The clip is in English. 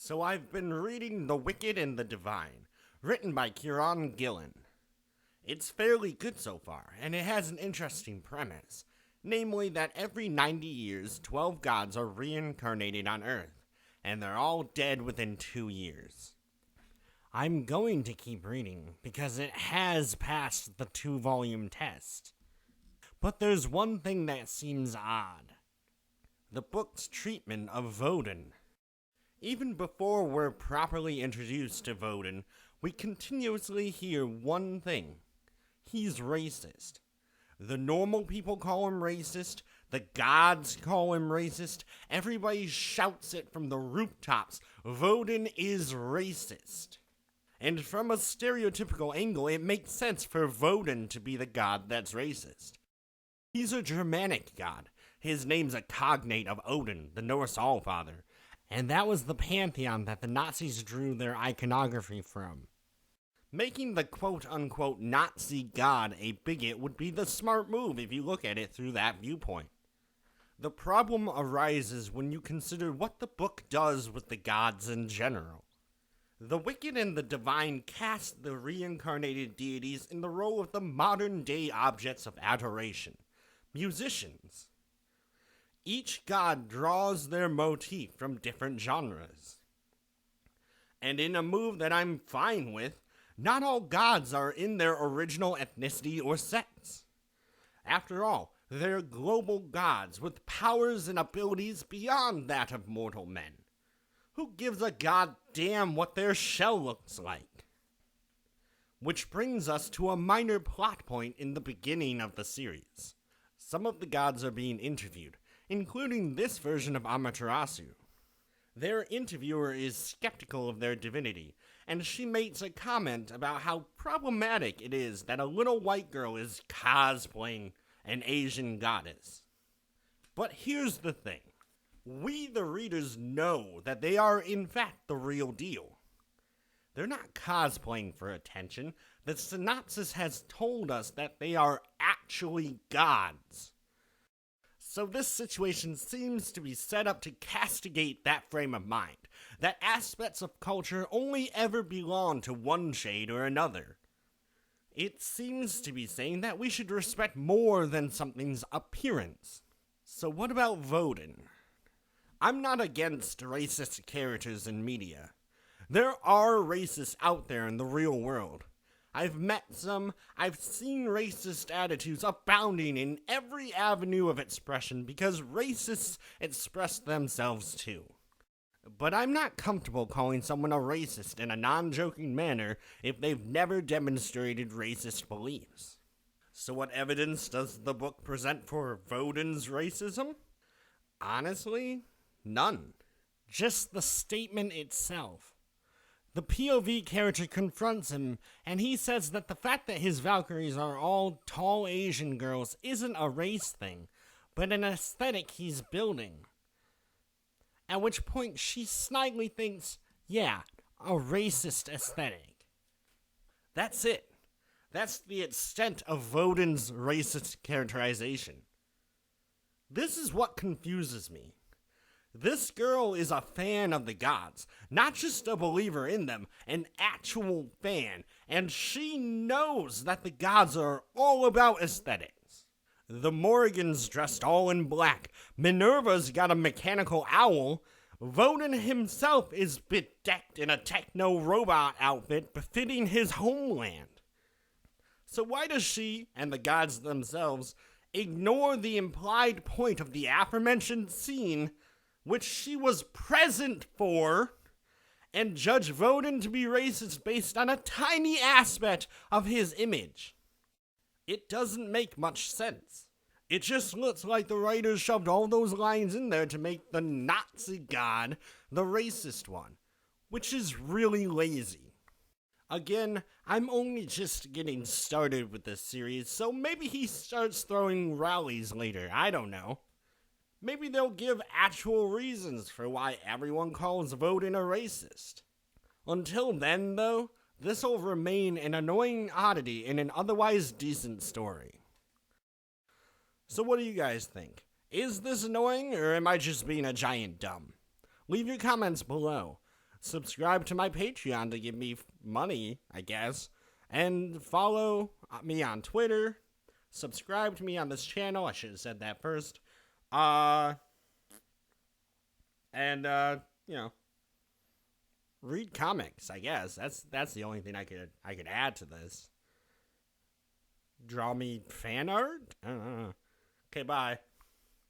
So I've been reading The Wicked and the Divine, written by Kieran Gillen. It's fairly good so far, and it has an interesting premise, namely that every 90 years, 12 gods are reincarnated on Earth, and they're all dead within 2 years. I'm going to keep reading, because it has passed the 2-volume test. But there's one thing that seems odd. The book's treatment of Woden. Even before we're properly introduced to Woden, we continuously hear one thing. He's racist. The normal people call him racist. The gods call him racist. Everybody shouts it from the rooftops. Woden is racist. And from a stereotypical angle, it makes sense for Woden to be the god that's racist. He's a Germanic god. His name's a cognate of Odin, the Norse Allfather. And that was the pantheon that the Nazis drew their iconography from. Making the quote-unquote Nazi god a bigot would be the smart move if you look at it through that viewpoint. The problem arises when you consider what the book does with the gods in general. The Wicked and the Divine cast the reincarnated deities in the role of the modern-day objects of adoration, musicians. Each god draws their motif from different genres. And in a move that I'm fine with, not all gods are in their original ethnicity or sects. After all, they're global gods with powers and abilities beyond that of mortal men. Who gives a goddamn what their shell looks like? Which brings us to a minor plot point in the beginning of the series. Some of the gods are being interviewed, including this version of Amaterasu. Their interviewer is skeptical of their divinity, and she makes a comment about how problematic it is that a little white girl is cosplaying an Asian goddess. But here's the thing. We, the readers, know that they are in fact the real deal. They're not cosplaying for attention. The synopsis has told us that they are actually gods. So this situation seems to be set up to castigate that frame of mind, that aspects of culture only ever belong to one shade or another. It seems to be saying that we should respect more than something's appearance. So what about Woden? I'm not against racist characters in media. There are racists out there in the real world. I've met some, I've seen racist attitudes abounding in every avenue of expression because racists express themselves too. But I'm not comfortable calling someone a racist in a non-joking manner if they've never demonstrated racist beliefs. So what evidence does the book present for Woden's racism? Honestly, none. Just the statement itself. The POV character confronts him, and he says that the fact that his Valkyries are all tall Asian girls isn't a race thing, but an aesthetic he's building. At which point she snidely thinks, yeah, a racist aesthetic. That's it. That's the extent of Woden's racist characterization. This is what confuses me. This girl is a fan of the gods, not just a believer in them, an actual fan, and she knows that the gods are all about aesthetics. The Morrigan's dressed all in black, Minerva's got a mechanical owl, Woden himself is bedecked in a techno-robot outfit befitting his homeland. So why does she, and the gods themselves, ignore the implied point of the aforementioned scene, which she was present for, and judge Woden to be racist based on a tiny aspect of his image? It doesn't make much sense. It just looks like the writers shoved all those lines in there to make the Nazi god the racist one, which is really lazy. Again, I'm only just getting started with this series, so maybe he starts throwing rallies later, I don't know. Maybe they'll give actual reasons for why everyone calls Woden a racist. Until then, though, this'll remain an annoying oddity in an otherwise decent story. So what do you guys think? Is this annoying, or am I just being a giant dumb? Leave your comments below. Subscribe to my Patreon to give me money, I guess. And follow me on Twitter. Subscribe to me on this channel. I should have said that first. Read comics, I guess. That's the only thing I could add to this. Draw me fan art? I don't know. Okay, bye.